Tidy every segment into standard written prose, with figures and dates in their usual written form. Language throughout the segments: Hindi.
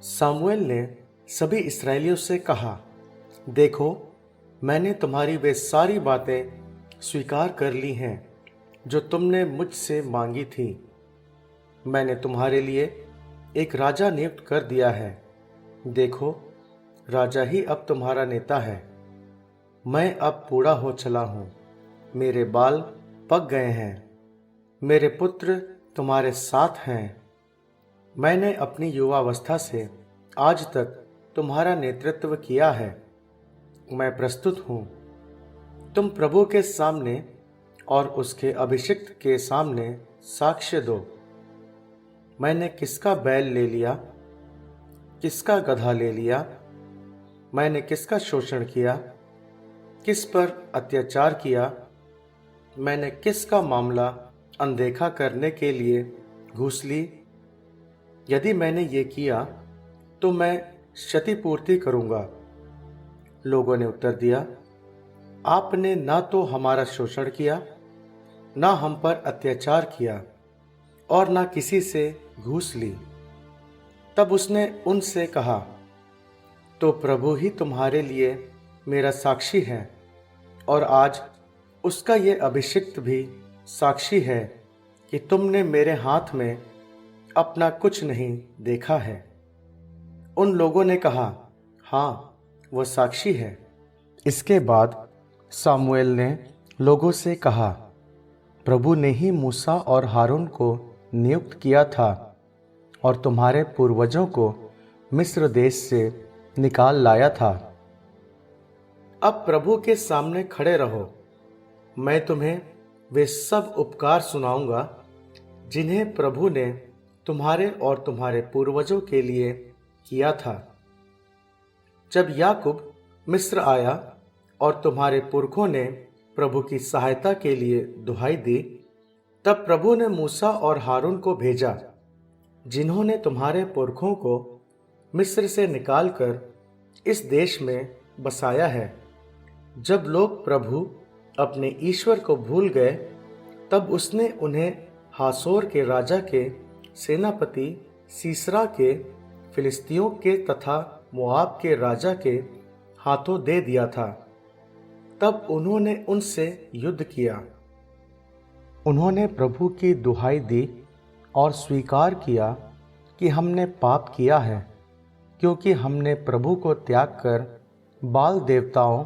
सामुएल ने सभी इस्राएलियों से कहा, देखो, मैंने तुम्हारी वे सारी बातें स्वीकार कर ली हैं जो तुमने मुझसे मांगी थी। मैंने तुम्हारे लिए एक राजा नियुक्त कर दिया है। देखो, राजा ही अब तुम्हारा नेता है। मैं अब बूढ़ा हो चला हूँ, मेरे बाल पक गए हैं, मेरे पुत्र तुम्हारे साथ हैं। मैंने अपनी युवावस्था से आज तक तुम्हारा नेतृत्व किया है। मैं प्रस्तुत हूँ। तुम प्रभु के सामने और उसके अभिषिक्त के सामने साक्ष्य दो। मैंने किसका बैल ले लिया, किसका गधा ले लिया, मैंने किसका शोषण किया, किस पर अत्याचार किया, मैंने किसका मामला अनदेखा करने के लिए घूस ली। यदि मैंने ये किया तो मैं क्षतिपूर्ति करूंगा। लोगों ने उत्तर दिया, आपने ना तो हमारा शोषण किया, ना हम पर अत्याचार किया और ना किसी से घूस ली। तब उसने उनसे कहा, तो प्रभु ही तुम्हारे लिए मेरा साक्षी है और आज उसका ये अभिषिक्त भी साक्षी है कि तुमने मेरे हाथ में अपना कुछ नहीं देखा है। उन लोगों ने कहा, हाँ, वह साक्षी है। इसके बाद सामुएल ने लोगों से कहा, प्रभु ने ही मूसा और हारून को नियुक्त किया था और तुम्हारे पूर्वजों को मिस्र देश से निकाल लाया था। अब प्रभु के सामने खड़े रहो। मैं तुम्हें वे सब उपकार सुनाऊंगा जिन्हें प्रभु ने तुम्हारे और तुम्हारे पूर्वजों के लिए किया था। जब याकूब मिस्र आया और तुम्हारे पुरखों ने प्रभु की सहायता के लिए दुहाई दी, तब प्रभु ने मूसा और हारून को भेजा, जिन्होंने तुम्हारे पुरखों को मिस्र से निकालकर इस देश में बसाया है। जब लोग प्रभु अपने ईश्वर को भूल गए, तब उसने उन्हें हासोर के राजा के सेनापति सीसरा के, फिलिस्तियों के तथा मोआब के राजा के हाथों दे दिया था। तब उन्होंने उनसे युद्ध किया। उन्होंने प्रभु की दुहाई दी और स्वीकार किया कि हमने पाप किया है, क्योंकि हमने प्रभु को त्याग कर बाल देवताओं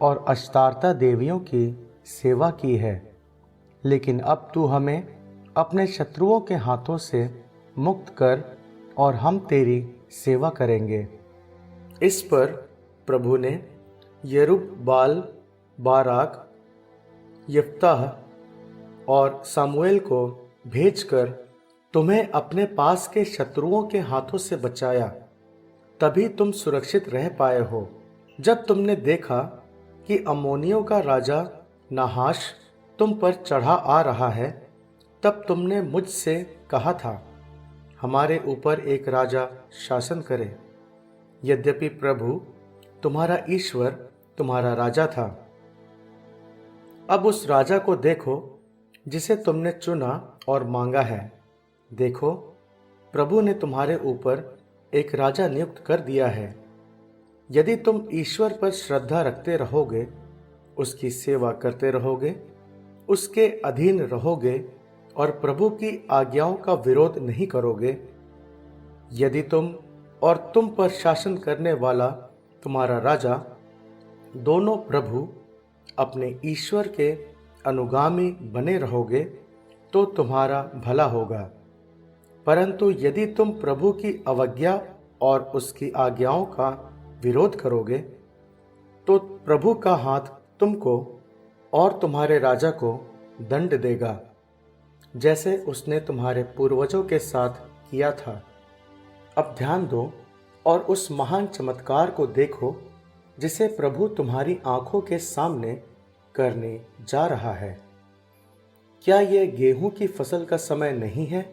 और अश्तारता देवियों की सेवा की है। लेकिन अब तू हमें अपने शत्रुओं के हाथों से मुक्त कर और हम तेरी सेवा करेंगे। इस पर प्रभु ने यरूब्बाल, बाराक, यिप्तह और सामुएल को भेजकर तुम्हें अपने पास के शत्रुओं के हाथों से बचाया। तभी तुम सुरक्षित रह पाए हो। जब तुमने देखा कि अम्मोनियों का राजा नाहाश तुम पर चढ़ा आ रहा है, तब तुमने मुझसे कहा था, हमारे ऊपर एक राजा शासन करे। यद्यपि प्रभु तुम्हारा ईश्वर तुम्हारा राजा था। अब उस राजा को देखो जिसे तुमने चुना और मांगा है। देखो, प्रभु ने तुम्हारे ऊपर एक राजा नियुक्त कर दिया है। यदि तुम ईश्वर पर श्रद्धा रखते रहोगे, उसकी सेवा करते रहोगे, उसके अधीन रहोगे और प्रभु की आज्ञाओं का विरोध नहीं करोगे, यदि तुम और तुम पर शासन करने वाला तुम्हारा राजा दोनों प्रभु अपने ईश्वर के अनुगामी बने रहोगे, तो तुम्हारा भला होगा। परंतु यदि तुम प्रभु की अवज्ञा और उसकी आज्ञाओं का विरोध करोगे, तो प्रभु का हाथ तुमको और तुम्हारे राजा को दंड देगा, जैसे उसने तुम्हारे पूर्वजों के साथ किया था। अब ध्यान दो और उस महान चमत्कार को देखो जिसे प्रभु तुम्हारी आंखों के सामने करने जा रहा है। क्या यह गेहूं की फसल का समय नहीं है?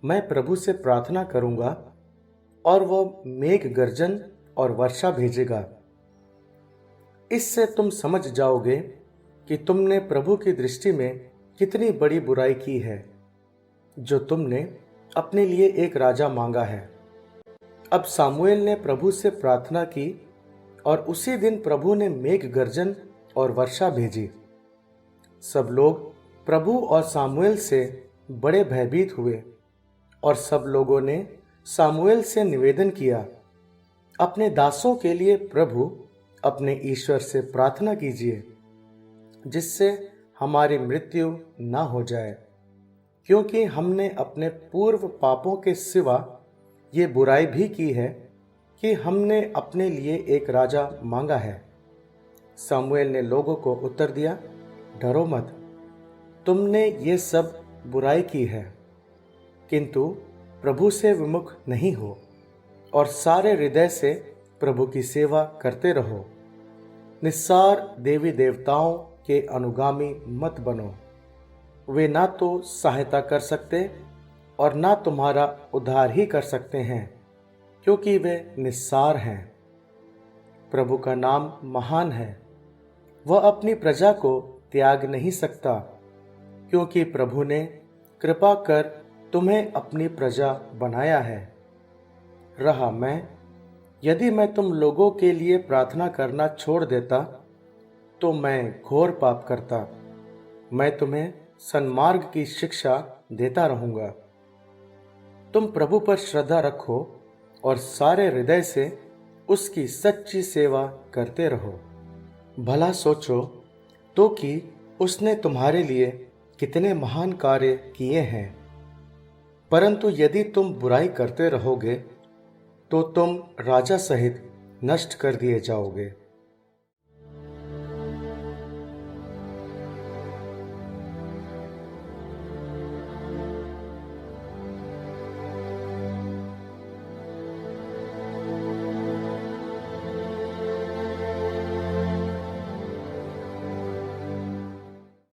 मैं प्रभु से प्रार्थना करूंगा और वह मेघ गर्जन और वर्षा भेजेगा। इससे तुम समझ जाओगे कि तुमने प्रभु की दृष्टि में कितनी बड़ी बुराई की है, जो तुमने अपने लिए एक राजा मांगा है। अब सामुएल ने प्रभु से प्रार्थना की और उसी दिन प्रभु ने मेघ गर्जन और वर्षा भेजी। सब लोग प्रभु और सामुएल से बड़े भयभीत हुए और सब लोगों ने सामुएल से निवेदन किया, अपने दासों के लिए प्रभु अपने ईश्वर से प्रार्थना कीजिए, जिससे हमारी मृत्यु ना हो जाए, क्योंकि हमने अपने पूर्व पापों के सिवा ये बुराई भी की है कि हमने अपने लिए एक राजा मांगा है। सामुएल ने लोगों को उत्तर दिया, डरो मत, तुमने ये सब बुराई की है, किंतु प्रभु से विमुख नहीं हो और सारे हृदय से प्रभु की सेवा करते रहो। निस्सार देवी देवताओं के अनुगामी मत बनो। वे ना तो सहायता कर सकते और ना तुम्हारा उद्धार ही कर सकते हैं, क्योंकि वे निस्सार हैं। प्रभु का नाम महान है, वह अपनी प्रजा को त्याग नहीं सकता, क्योंकि प्रभु ने कृपा कर तुम्हें अपनी प्रजा बनाया है। रहा मैं, यदि मैं तुम लोगों के लिए प्रार्थना करना छोड़ देता तो मैं घोर पाप करता। मैं तुम्हें सन्मार्ग की शिक्षा देता रहूंगा। तुम प्रभु पर श्रद्धा रखो और सारे हृदय से उसकी सच्ची सेवा करते रहो। भला सोचो तो कि उसने तुम्हारे लिए कितने महान कार्य किए हैं। परंतु यदि तुम बुराई करते रहोगे तो तुम राजा सहित नष्ट कर दिए जाओगे।